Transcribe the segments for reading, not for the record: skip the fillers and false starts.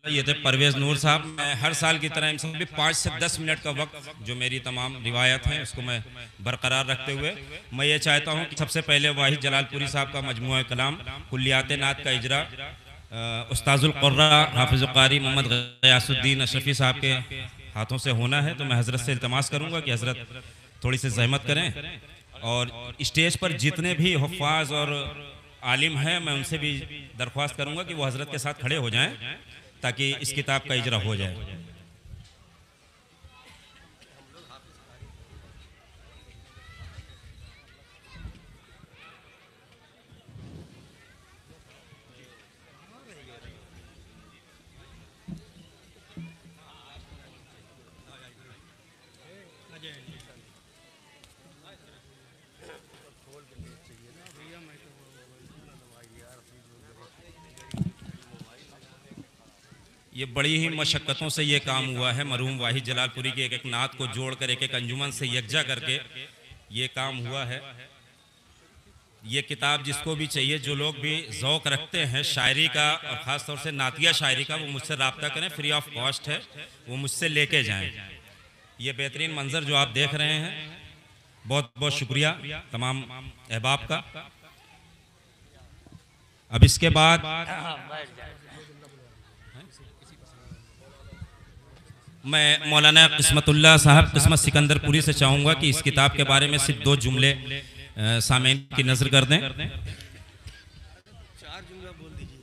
ये थे परवेज़ नूर साहब। मैं हर साल की तरह इनसे भी 5 से 10 मिनट का वक्त जो मेरी तमाम रिवायत हैं उसको मैं बरकरार रखते हुए मैं ये चाहता हूँ कि सबसे पहले वाहिद जलालपुरी साहब का मजमूआ कलाम कुल्लियात नात का इजरा उस्ताजुल क़ुर्रा हाफिज़ुल क़ारी मोहम्मद ग़यासुद्दीन अशरफ़ी साहब के हाथों से होना है। तो मैं हज़रत से इल्तमास करूँगा कि हज़रत थोड़ी सी ज़हमत करें और स्टेज पर जितने भी हुफ़्फ़ाज़ और आलिम हैं मैं उनसे भी दरख्वास्त करूँगा कि वो हज़रत के साथ खड़े हो जाएँ ताकि इस किताब का इजरा हो जाए। ये बड़ी ही मशक्क़तों से ये काम हुआ है। मरहूम वाहिद जलालपुरी की एक एक नात को जोड़कर एक एक अंजुमन से यकजा करके ये काम हुआ है। ये किताब जिसको भी चाहिए, जो लोग भी ज़ौक़ रखते हैं शायरी का और ख़ास तौर से नातिया शायरी का, वो मुझसे रब्ता करें, फ्री ऑफ कॉस्ट है, वो मुझसे लेके जाएं। ये बेहतरीन मंज़र जो आप देख रहे हैं, बहुत बहुत शुक्रिया तमाम अहबाब का। अब इसके बाद मैं मौलाना किस्मतुल्लाह साहब किस्मत सिकंदरपुरी से चाहूँगा कि इस किताब के बारे में सिर्फ 2 जुमले सामीन की नज़र कर दें। 4 जुमला बोल दीजिए।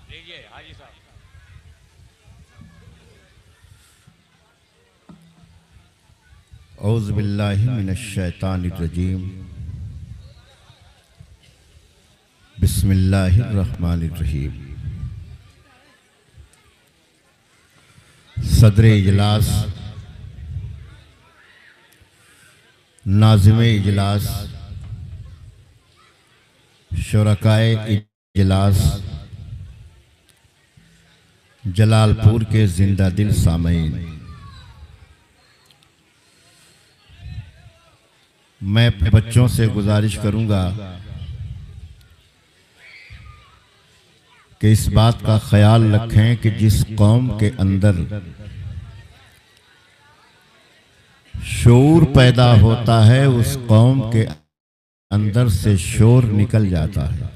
फिर हाजी साहब। औज़ु बिल्लाहि मिनश शैतानिर रजीम। बिस्मिल्लाहिर रहमानिर रहीम। सदरे इजलास, नाज़िमे इजलास, शुरकाए इजलास, जलालपुर के जिंदा दिल सामईन, मैं बच्चों से गुजारिश करूंगा कि इस बात का ख्याल रखें कि जिस कौम के अंदर शऊर पैदा होता है उस कौम के अंदर से शोर निकल जाता है,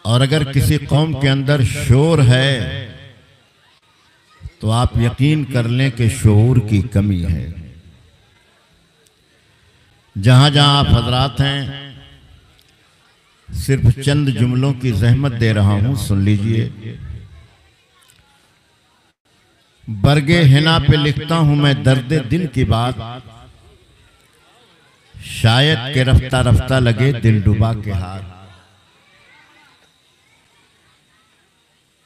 और अगर किसी कौम के अंदर शोर है तो आप यकीन कर लें कि शऊर की कमी है। जहां जहां आप हजरात हैं, सिर्फ चंद जुमलों की जहमत दे रहा हूं, सुन लीजिए। बरगे हिना पे लिखता हूं मैं दर्दे दिल की बात, शायद के रफ्ता रफ्ता लगे दिल डुबा के हाथ।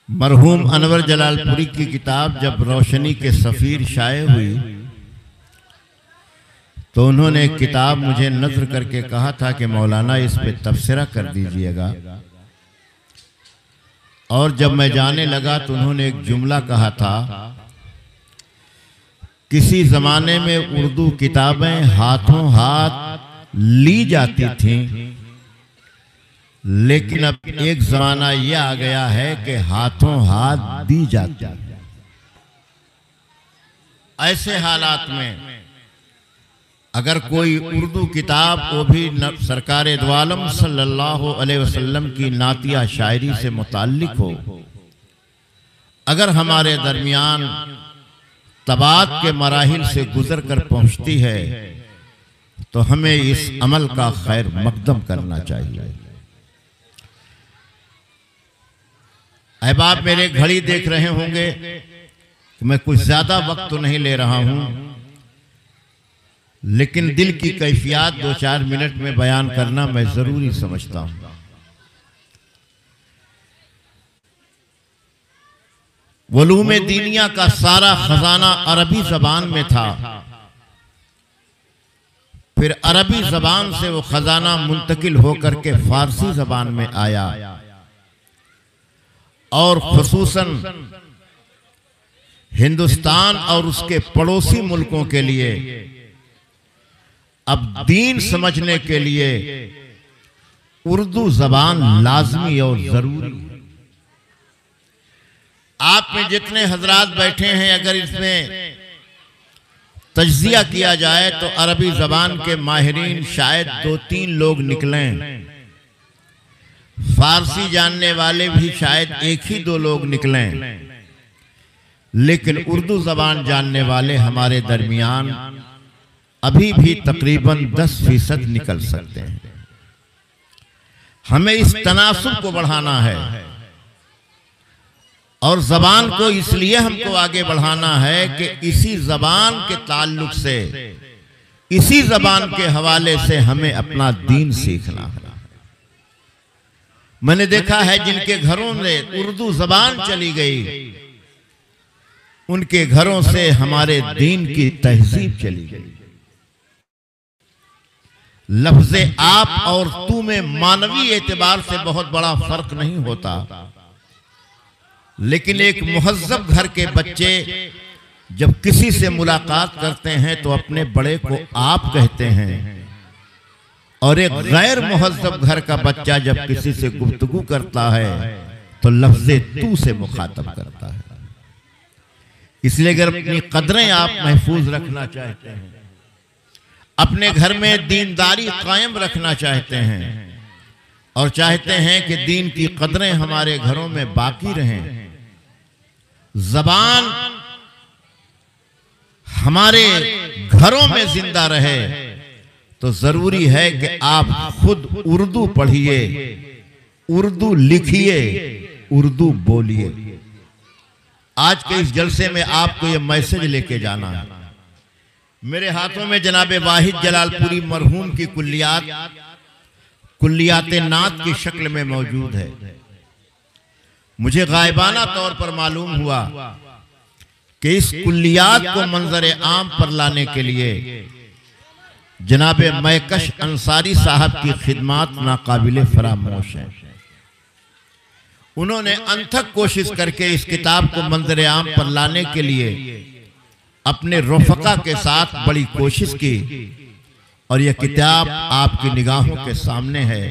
मरहूम अनवर जलालपुरी की किताब जब रोशनी के सफीर शाये हुई तो उन्होंने एक किताब मुझे नज़र करके कहा था कि मौलाना इस पे तबसरा कर दीजिएगा, और जब मैं जाने लगा तो उन्होंने एक जुमला कहा था, किसी ज़माने में उर्दू किताबें हाथों हाथ ली जाती थीं, लेकिन अब एक ज़माना यह आ गया है कि हाथों हाथ दी जाती है। ऐसे हालात में अगर कोई उर्दू किताब, वो भी सरकारे दो आलम सल्लल्लाहु अलैहि वसल्लम की नातिया शायरी से मुताल्लिक हो, अगर हमारे दरमियान तबात के मराहिल से गुजर कर पहुंचती है तो हमें इस अमल का खैर मकदम करना चाहिए। अहबाब मेरे घड़ी देख रहे होंगे कि मैं कुछ ज्यादा वक्त तो नहीं ले रहा हूं, लेकिन दिल की कैफियत 2-4 मिनट में बयान करना मैं जरूरी समझता हूं। वलूम दीनिया का सारा खजाना अरबी जबान में था, फिर अरबी जबान से वो खजाना मुंतकिल होकर के फारसी जबान में आया, और खुसूसन हिंदुस्तान और उसके पड़ोसी मुल्कों के लिए अब दीन समझने के लिए उर्दू जबान लाजमी और जरूरी है। आप में जितने हजरात बैठे हैं, अगर इसमें तज्जिया किया जाए तो अरबी जबान के माहिरीन शायद 2-3 लोग निकलें, फारसी जानने वाले भी शायद 1 ही 2 लोग निकलें, लेकिन उर्दू जबान जानने वाले हमारे दरमियान अभी भी तकरीबन 10% निकल सकते हैं। हमें इस तनासुब को बढ़ाना है और जबान को इसलिए हमको आगे बढ़ाना है कि इसी जबान के ताल्लुक से, इसी जबान के हवाले से हमें अपना दीन सीखना है। मैंने देखा है जिनके घरों में उर्दू जबान चली गई, उनके घरों से हमारे दीन की तहजीब चली गई। लफ्ज़े आप और तू में मानवी एतबार से बहुत बड़ा फर्क नहीं होता, लेकिन एक मुहज्जब घर के बच्चे जब किसी से मुलाकात करते हैं तो अपने बड़े को आप कहते हैं, और एक गैर मुहज्जब घर का बच्चा जब किसी से गुफ्तगू करता है तो लफ्ज़े तू से मुखातब करता है। इसलिए अगर अपनी कदरें आप महफूज रखना चाहते हैं, अपने घर में दीनदारी कायम रखना चाहते हैं और चाहते हैं कि दीन की कदरें हमारे घरों में बाकी रहें, जबान हमारे घरों में जिंदा रहे, तो जरूरी है कि आप खुद उर्दू पढ़िए, उर्दू लिखिए, उर्दू बोलिए। आज के इस जलसे में आपको यह मैसेज लेके जाना है। मेरे हाथों में जनाब वाहिद जलालपुरी मरहूम की कुल्लियात नात की शक्ल में मौजूद है। मुझे गायबाना तौर पर मालूम हुआ कि इस कुल्लियात को मंजर आम पर लाने के लिए जनाब मैकश अंसारी साहब की खिदमात नाकाबिले फरामोश है। उन्होंने अनथक कोशिश करके इस किताब को मंजर आम पर लाने के लिए अपने रफ़क़ा के साथ बड़ी कोशिश की, और यह किताब आपकी निगाहों के सामने है।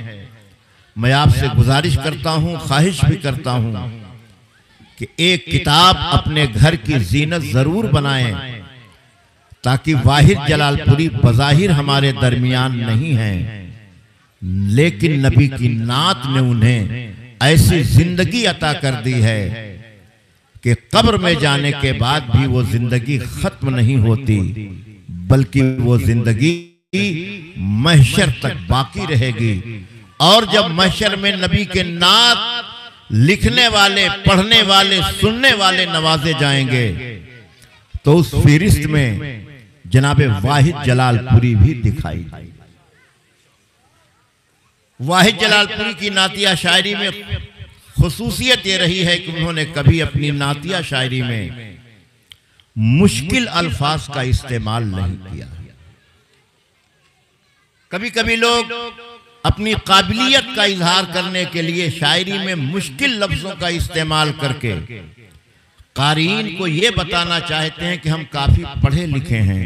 मैं आपसे गुजारिश करता हूं, ख्वाहिश भी करता हूं कि एक किताब अपने घर की जीनत जरूर बनाएं, ताकि वाहिद जलालपुरी बज़ाहिर हमारे दरमियान नहीं हैं, लेकिन नबी की नात ने उन्हें ऐसी जिंदगी अता कर दी है कि कब्र में जाने के बाद भी वो जिंदगी खत्म नहीं होती, बल्कि वो जिंदगी महशर तक बाकी रहेगी। और जब महशर में नबी के नात लिखने वाले, पढ़ने वाले, सुनने वाले नवाजे जाएंगे, तो उस फहरिस्त में जनाब वाहिद जलालपुरी भी दिखाई देगी। वाहिद जलालपुरी की नातिया शायरी में खुसूसियत ये रही है कि उन्होंने कभी अपनी नातिया शायरी में मुश्किल अल्फाज का इस्तेमाल नहीं किया। कभी कभी लोग अपनी काबिलियत का इजहार करने के लिए शायरी में मुश्किल लफ्जों का इस्तेमाल करके कारीन को यह बताना चाहते हैं कि हम काफी पढ़े लिखे हैं,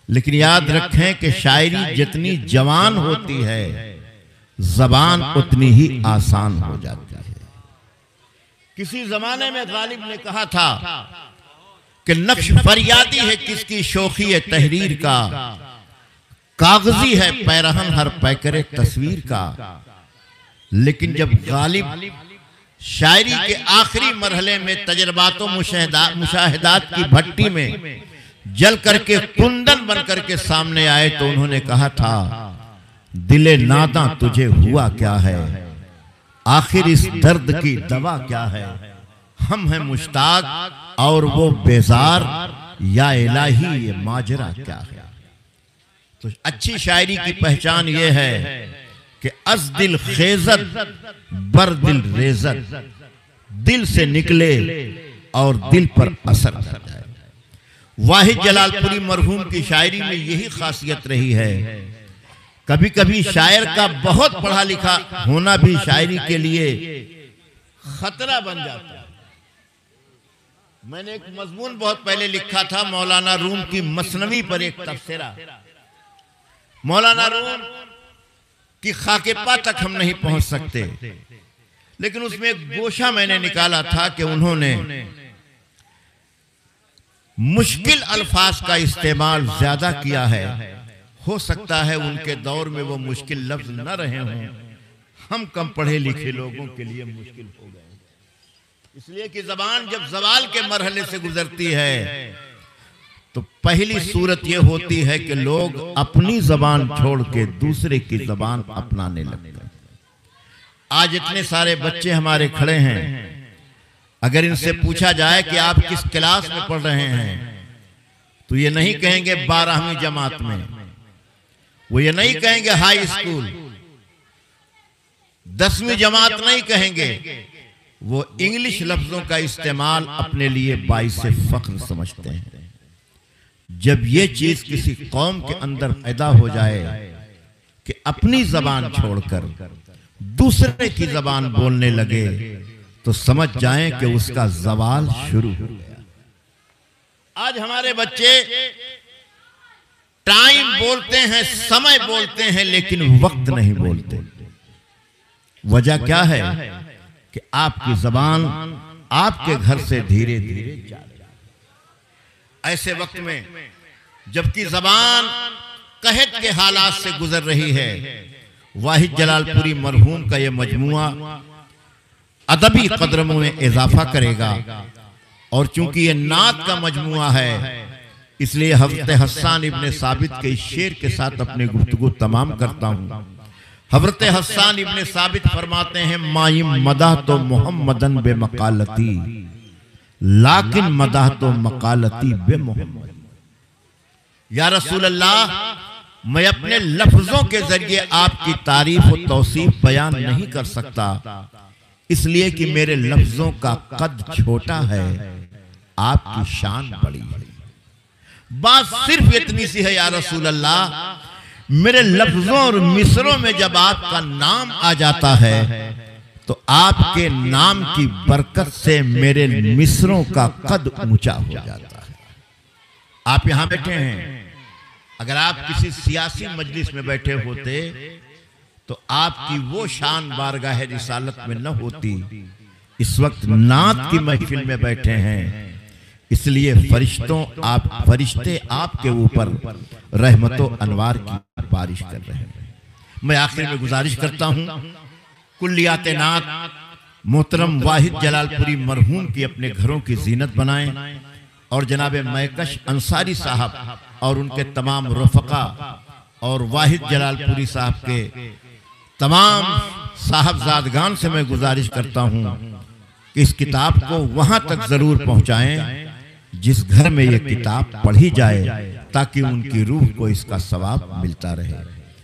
लेकिन याद रखें कि शायरी जितनी जवान होती है, जबान उतनी ही आसान हो जाती है। किसी जमाने में गालिब ने कहा था कि नक्श फरियादी है किसकी शोखी तहरीर का, कागजी है पैरहन हर पैकरे तस्वीर का। लेकिन जब गालिब शायरी के आखिरी मरहले में तजर्बातों मुशाहिदात की भट्टी में जल करके कुंदन बन करके सामने आए, तो उन्होंने कहा था, दिले नादा तुझे हुआ क्या है, आखिर इस दर्द की दवा क्या है। हम हैं मुश्ताक और वो बेजार, या इलाही ये माजरा क्या है। तो अच्छी शायरी की पहचान ये है कि अज दिल खेजत बर दिल रेजत, दिल से निकले और दिल पर असर कर जाए। वाहिद जलालपुरी मरहूम की शायरी में यही खासियत रही है। कभी कभी शायर का बहुत पढ़ा लिखा होना भी शायरी के लिए खतरा बन जाता है। मैंने एक मजमून बहुत पहले लिखा था, मौलाना रूम की मसनवी पर एक तफसीरा, मौलाना रूम की खाकेपा तक हम नहीं पहुंच सकते, लेकिन उसमें एक गोशा मैंने निकाला था कि उन्होंने मुश्किल अल्फाज का इस्तेमाल ज्यादा किया है। हो सकता है उनके दौर में वो मुश्किल लफ्ज न रहे हों, हम कम पढ़े लिखे लोगों के लिए मुश्किल हो गए। इसलिए कि जबान जब जवाल के मरहले से गुजरती है तो पहली सूरत यह होती है कि लोग अपनी जबान छोड़ के दूसरे की जबान अपनाने लगते हैं। आज इतने सारे बच्चे हमारे खड़े हैं, अगर इनसे पूछा जाए कि आप किस क्लास में पढ़ रहे हैं तो ये नहीं कहेंगे 12वीं जमात में, वो ये नहीं कहेंगे हाई स्कूल, 10वीं जमात नहीं कहेंगे, वो इंग्लिश लफ्जों का इस्तेमाल अपने लिए बाइस फख्र समझते हैं। जब ये चीज किसी कौम के अंदर पैदा हो जाए कि अपनी जबान छोड़कर दूसरे की जबान बोलने लगे तो समझ जाएं कि उसका जवाल शुरू हो गया। आज हमारे बच्चे टाइम बोलते हैं, समय बोलते हैं, लेकिन वक्त नहीं बोलते। वजह क्या है कि आपकी जबान आपके घर से धीरे धीरे जा रही है। ऐसे वक्त में जबकि जबान कहत के हालात से गुजर रही है, वाहिद जलालपुरी मरहूम का यह मजमुआ अदबी कदरों में इजाफा करेगा। और चूंकि यह नात का मजमुआ है, इसलिए हज़रत हस्सान इब्ने साबित के इस शेर के साथ अपनी गुफ्तगू तमाम करता हूं। हज़रत हस्सान इब्ने साबित फरमाते हैं, माइम मदाह तो मोहम्मदन बे मकालती, लाकिन मदाह तो मकालती बे मोहम्मद। या रसूल अल्लाह, मैं अपने लफ्जों के जरिए आपकी तारीफ और तौसीफ बयान नहीं कर सकता, इसलिए कि मेरे लफ्जों का कद छोटा है, आपकी शान बड़ी है। बात सिर्फ इतनी सी है या रसूल अल्लाह, मेरे लफ्जों और मिसरों में जब आपका नाम आ जाता है तो आपके नाम की बरकत से मेरे मिसरों का कद ऊंचा हो जाता है। आप यहां बैठे हैं, अगर आप किसी सियासी मजलिस में बैठे होते तो आपकी वो शान बारगाह रिसालत में न होती। इस वक्त नात की महफिल में बैठे हैं, इसलिए फरिश्ते आपके ऊपर रहमतो अनवार की बारिश कर रहे हैं। मैं आखिर में गुजारिश करता हूं, कुल्लियात नात मोहतरम वाहिद जलालपुरी मरहूम की अपने घरों की जीनत बनाएं और जनाब मैकश अंसारी साहब और उनके तमाम रफ़का और वाहिद जलालपुरी साहब के तमाम साहबजादगान से मैं गुजारिश करता हूं कि इस किताब को वहां तक जरूर पहुंचाएं जिस घर में ये किताब पढ़ी जाए, ताकि उनकी रूह को इसका सवाब मिलता रहे।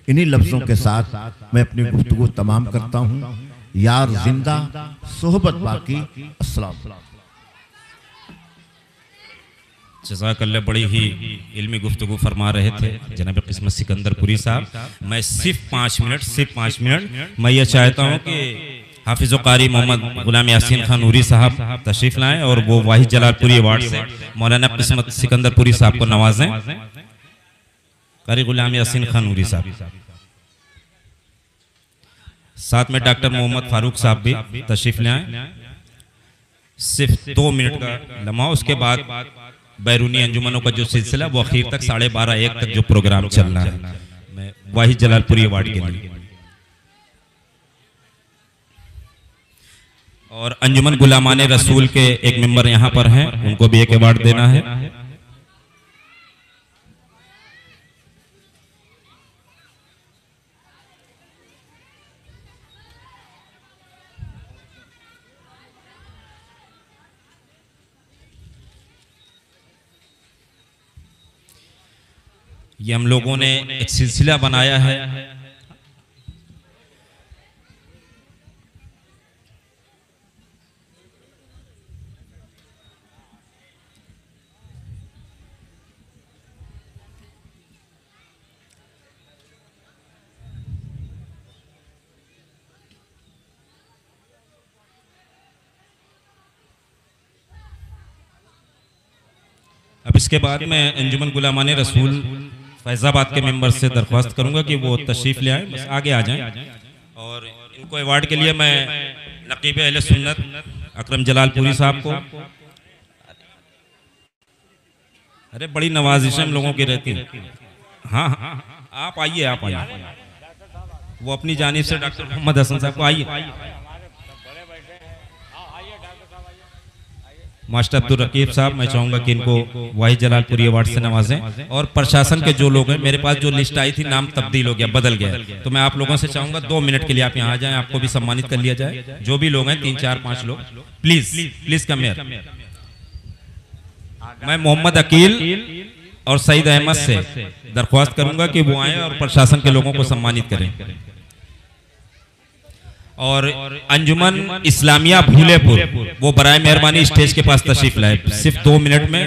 इन्हीं लफ्जों के साथ मैं अपनी गुफ्तगू तमाम करता हूं। यार जिंदा, सोहबत बाकी। अस्सलाम। जज़ाकल्लाह, बड़ी ही इल्मी गुफ्तगू फरमा रहे थे जनाब किस्मत सिकंदरपुरी साहब। मैं सिर्फ 5 मिनट मैं ये चाहता हूँ कि हाफिज़ कारी मोहम्मद गुलाम यासीन खान नूरी साहब तशरीफ लाएं और वो वाहिद जलालपुरी अवार्ड से मौलाना किस्मत सिकंदरपुरी साहब को नवाजें। कारी गुलाम यासीन खान नूरी साहब, साथ में डॉक्टर मोहम्मद फारूक साहब भी तशरीफ ले आए। सिर्फ 2 मिनट का लम्हा, उसके बाद बैरूनी अंजुमनों का जो सिलसिला वो आखिर तक 12:30-1 तक जो प्रोग्राम चलना है, मैं वाहिद जलालपुरी अवार्ड के लिए और अंजुमन गुलामाने रसूल के एक मेंबर यहाँ पर हैं, उनको भी एक अवार्ड देना है। ये हम लोगों ने एक सिलसिला बनाया है, अब इसके बाद में अंजुमन गुलामाने रसूल फैज़ाबाद के मेंबर से दरख्वास्त करूंगा कि वो तशरीफ़ ले आए, बस आगे आ जाएं। और इनको अवार्ड के लिए मैं नकीब अहले सुन्नत अकरम जलालपुरी साहब को, अरे बड़ी नवाजिश हम लोगों की रहती है। हाँ हाँ आप आइए, आप आइए। वो अपनी जानिब से डॉक्टर मोहम्मद हसन साहब को आइए। मास्टर अब्दुल रकीब साहब, मैं चाहूंगा कि इनको वाहिद जलालपुरी अवार्ड से नवाजें। और प्रशासन के जो लोग हैं, मेरे पास जो लिस्ट आई थी नाम तब्दील हो गया, बदल गया, तो मैं आप लोगों से चाहूंगा 2 मिनट के लिए आप यहाँ आ जाएं, आपको भी सम्मानित कर लिया जाए। जो भी लोग हैं 3 4 5 लोग, प्लीज प्लीज कम हियर। मैं मोहम्मद अकील और सईद अहमद से दरख्वास्त करूंगा कि वो आए और प्रशासन के लोगों को सम्मानित करें। और अंजुमन इस्लामिया भूलेपुर, वो बराए मेहरबानी स्टेज के पास तशरीफ लाए, सिर्फ 2 मिनट में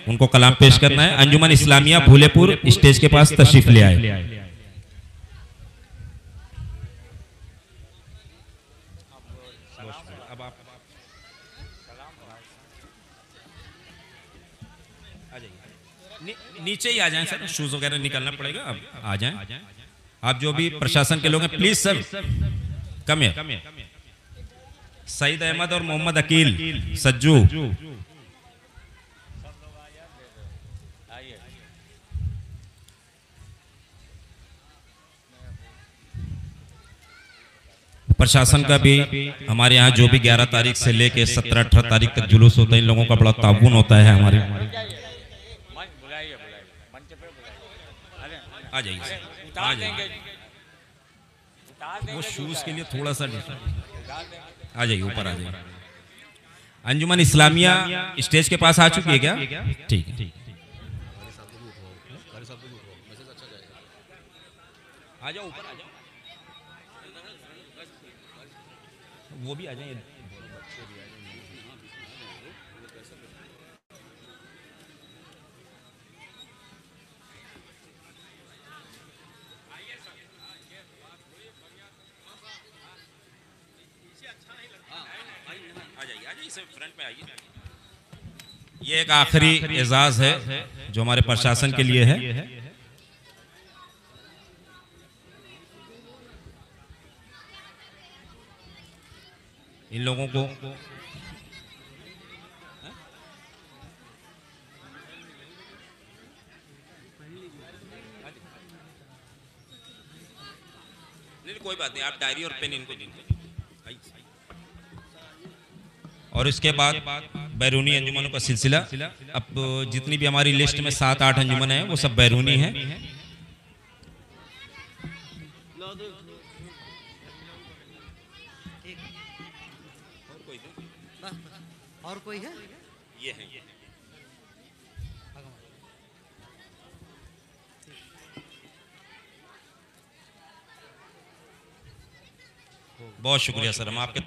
उनको कलाम पेश करना है। अंजुमन इस्लामिया भूलेपुर स्टेज के पास तशरीफ ले आए। नीचे ही आ जाएं सर, शूज वगैरह निकालना पड़ेगा, अब आ जाएं। आप जो भी प्रशासन के लोग हैं प्लीज सर कम है। सईद अहमद और मोहम्मद अकील सज्जू, प्रशासन का भी हमारे यहाँ जो भी 11 तारीख से लेके 17-18 तारीख तक जुलूस होता है, इन लोगों का बड़ा ताउन होता है हमारे। आ जाइए, आ जाइए। वो शूज के लिए थोड़ा सा आ जाइए, ऊपर आ जाइए। अंजुमन इस्लामिया स्टेज के पास आ चुकी है क्या? ठीक है, आ जाओ, ऊपर आ जाओ। वो भी आ जाए। फ्रंट में आइए। ये एक आखिरी एजाज है जो हमारे प्रशासन के लिए है। इन लोगों को नहीं, कोई बात नहीं, आप डायरी और पेन इनको दीजिए। और इसके बाद बैरूनी अंजुमनों का सिलसिला, अब जितनी भी हमारी लिस्ट में 7-8 अंजुमन हैं वो सब बैरूनी हैं। और कोई है? ये है। बहुत शुक्रिया सर, हम आपके